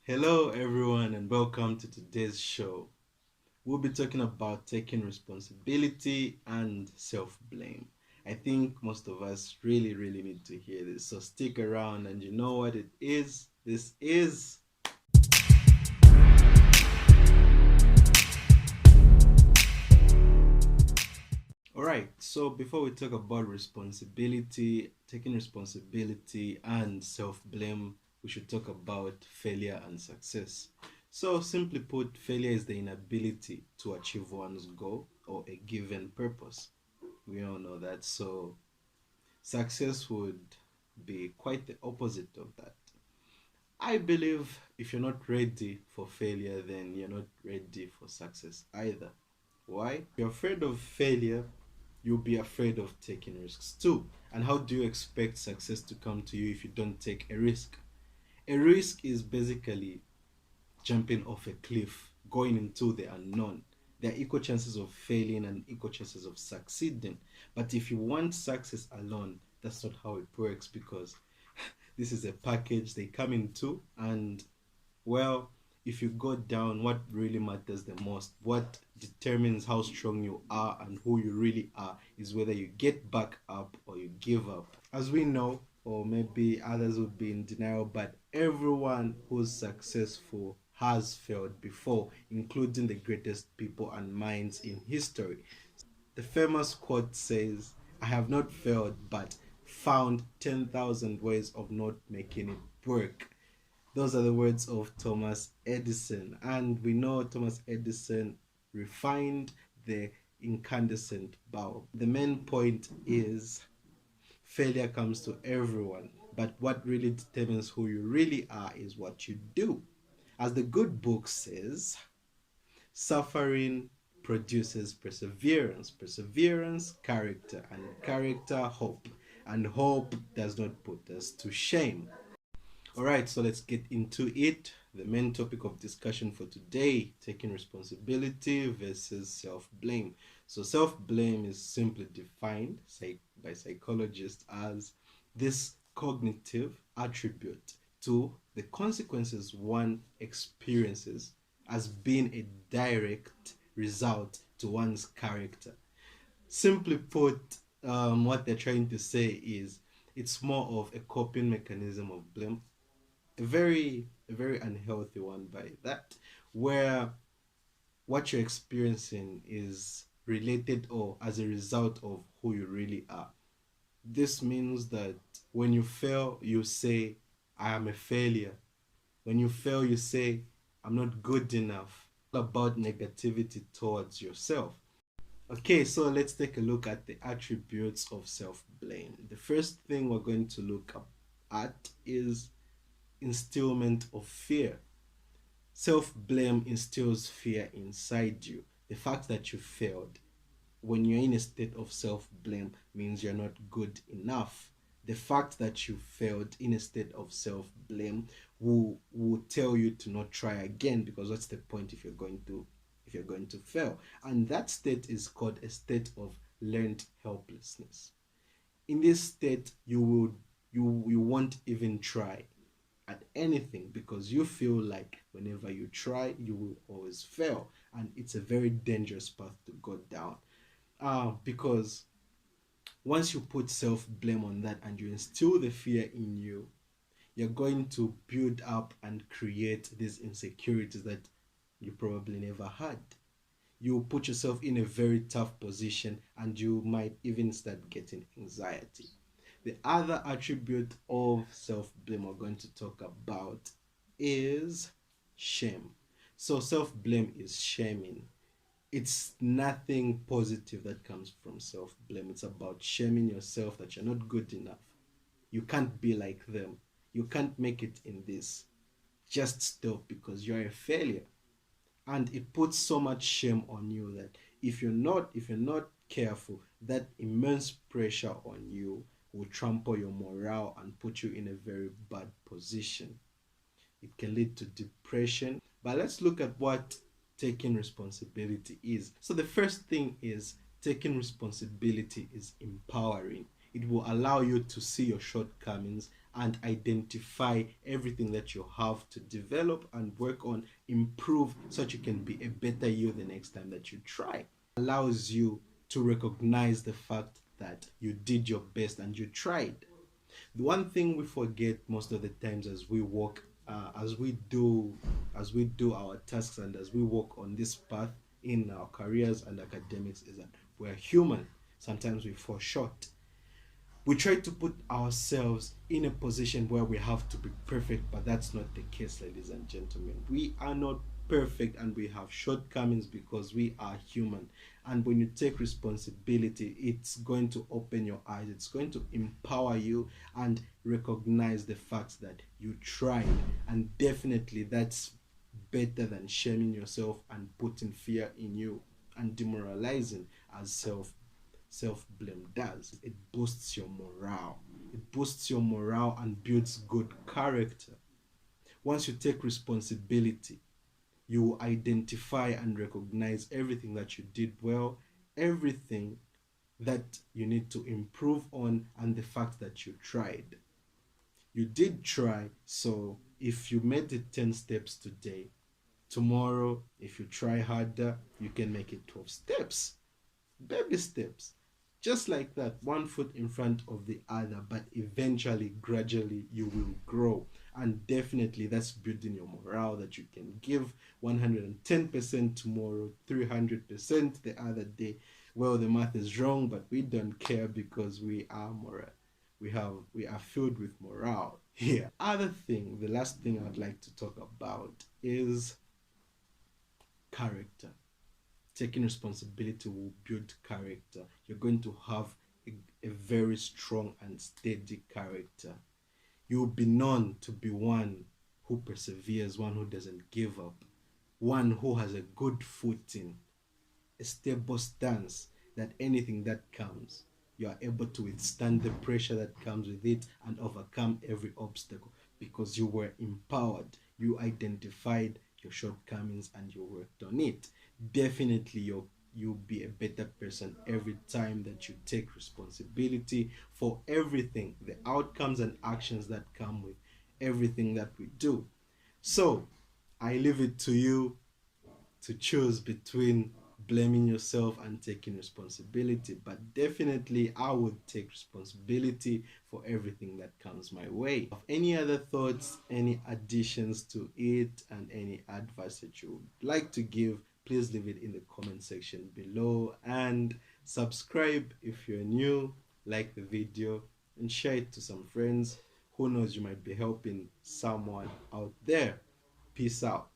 Hello, everyone, and welcome to today's show. We'll be talking about taking responsibility and self blame. I think most of us really need to hear this, so stick around. And you know what it is? This is. Alright, so before we talk about responsibility, taking responsibility, and self blame, we should talk about failure and success. So, simply put, failure is the inability to achieve one's goal or a given purpose. We all know that. So, success would be quite the opposite of that. I believe if you're not ready for failure, then you're not ready for success either. Why? If you're afraid of failure, you'll be afraid of taking risks too. And how do you expect success to come to you if you don't take a risk? A risk is basically jumping off a cliff, going into the unknown. There are equal chances of failing and equal chances of succeeding. But if you want success alone, that's not how it works because this is a package they come in two. And well, if you go down, what really matters the most, what determines how strong you are and who you really are, is whether you get back up or you give up. As we know, or maybe others would be in denial, but everyone who's successful has failed before, including the greatest people and minds in history. The famous quote says, I have not failed, but found 10,000 ways of not making it work. Those are the words of Thomas Edison. And we know Thomas Edison refined the incandescent bulb. The main point is failure comes to everyone, but what really determines who you really are is what you do. As the good book says, suffering produces perseverance, perseverance, character, and character, hope, and hope does not put us to shame. All right, so let's get into it. The main topic of discussion for today, taking responsibility versus self blame. So, self blame is simply defined by psychologists as this cognitive attribute to the consequences one experiences as being a direct result to one's character. Simply put, what they're trying to say is it's more of a coping mechanism of blame, a very unhealthy one by that, where what you're experiencing is related or as a result of who you really are. This means that when you fail, you say, I am a failure. When you fail, you say, I'm not good enough. About negativity towards yourself. Okay, so let's take a look at the attributes of self blame. The first thing we're going to look at is instillment of fear. Self blame instills fear inside you. The fact that you failed when you're in a state of self blame means you're not good enough. The fact that you failed in a state of self blame will tell you to not try again, because what's the point if you're going to fail? And that state is called a state of learned helplessness. In this state, you won't even try at anything because you feel like whenever you try, you will always fail, and it's a very dangerous path to go down. Because once you put self blame on that and you instill the fear in you, you're going to build up and create these insecurities that you probably never had. You put yourself in a very tough position and you might even start getting anxiety. The other attribute of self blame we're going to talk about is shame. So, self blame is shaming. It's nothing positive that comes from self blame. It's about shaming yourself that you're not good enough. You can't be like them. You can't make it in this. Just stop because you're a failure. And it puts so much shame on you that if you're not careful, that immense pressure on you will trample your morale and put you in a very bad position. It can lead to depression. But let's look at what taking responsibility is. So the first thing is, taking responsibility is empowering. It will allow you to see your shortcomings and identify everything that you have to develop and work on, improve, so that you can be a better you the next time that you try. Allows you to recognize the fact that you did your best and you tried. The one thing we forget most of the times as we walk, as we do our tasks and as we walk on this path in our careers and academics, is that we're human. Sometimes we fall short. We try to put ourselves in a position where we have to be perfect, but that's not the case, ladies and gentlemen. We are not perfect and we have shortcomings because we are human. And when you take responsibility, it's going to open your eyes, it's going to empower you and recognize the fact that you tried. And definitely that's better than shaming yourself and putting fear in you and demoralizing, as self-blame does. It boosts your morale. It boosts your morale and builds good character. Once you take responsibility, you identify and recognize everything that you did well, everything that you need to improve on, and the fact that you tried. You did try, so if you made it 10 steps today, tomorrow, if you try harder, you can make it 12 steps. Baby steps. Just like that, one foot in front of the other, but eventually, gradually, you will grow. And definitely that's building your morale, that you can give 110% tomorrow, 300% the other day. Well, the math is wrong, but we don't care because we are moral. We are filled with morale here. Other thing, the last thing I'd like to talk about is character. Taking responsibility will build character. You're going to have a very strong and steady character. You will be known to be one who perseveres, one who doesn't give up, one who has a good footing, a stable stance, that anything that comes, you are able to withstand the pressure that comes with it and overcome every obstacle because you were empowered. You identified your shortcomings and you worked on it. Definitely you'll be a better person every time that you take responsibility for everything, the outcomes and actions that come with everything that we do. So I leave it to you to choose between blaming yourself and taking responsibility, but definitely I would take responsibility for everything that comes my way. Have any other thoughts, any additions to it, and any advice that you would like to give, please leave it in the comment section below, and subscribe if you're new, like the video and share it to some friends. Who knows, you might be helping someone out there. Peace out.